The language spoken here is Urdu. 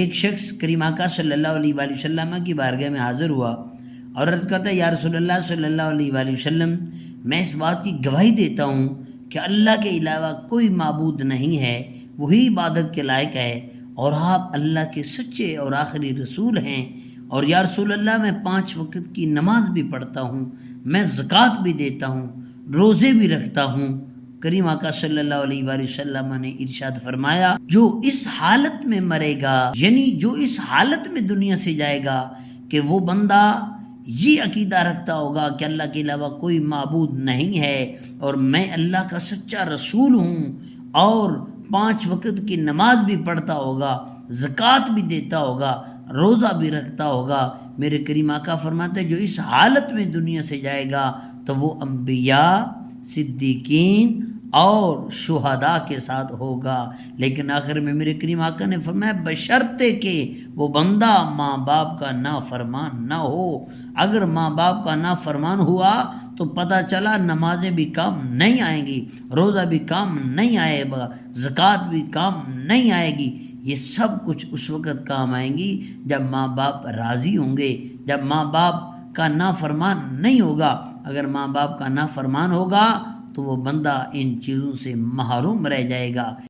ایک شخص کریم آقا صلی اللہ علیہ وآلہ وسلم کی بارگاہ میں حاضر ہوا اور عرض کرتا ہے، یا رسول اللہ صلی اللہ علیہ وآلہ وسلم، میں اس بات کی گواہی دیتا ہوں کہ اللہ کے علاوہ کوئی معبود نہیں ہے، وہی عبادت کے لائق ہے، اور آپ اللہ کے سچے اور آخری رسول ہیں، اور یا رسول اللہ میں 5 وقت کی نماز بھی پڑھتا ہوں، میں زکوٰۃ بھی دیتا ہوں، روزے بھی رکھتا ہوں۔ کریم آقا صلی اللہ علیہ وآلہ وسلم نے ارشاد فرمایا، جو اس حالت میں مرے گا، یعنی جو اس حالت میں دنیا سے جائے گا کہ وہ بندہ یہ عقیدہ رکھتا ہوگا کہ اللہ کے علاوہ کوئی معبود نہیں ہے اور میں اللہ کا سچا رسول ہوں، اور 5 وقت کی نماز بھی پڑھتا ہوگا، زکوٰۃ بھی دیتا ہوگا، روزہ بھی رکھتا ہوگا، میرے کریم آقا فرماتے ہیں جو اس حالت میں دنیا سے جائے گا تو وہ انبیاء، صدیقین اور شہداء کے ساتھ ہوگا۔ لیکن آخر میں میرے کریم آقا نے فرمایا بشرطے کہ وہ بندہ ماں باپ کا نافرمان نہ ہو۔ اگر ماں باپ کا نافرمان ہوا تو پتہ چلا نمازیں بھی کام نہیں آئیں گی، روزہ بھی کام نہیں آئے گا، زکوٰۃ بھی کام نہیں آئے گی۔ یہ سب کچھ اس وقت کام آئیں گی جب ماں باپ راضی ہوں گے، جب ماں باپ کا نافرمان نہیں ہوگا۔ اگر ماں باپ کا نافرمان ہوگا تو وہ بندہ ان چیزوں سے محروم رہ جائے گا۔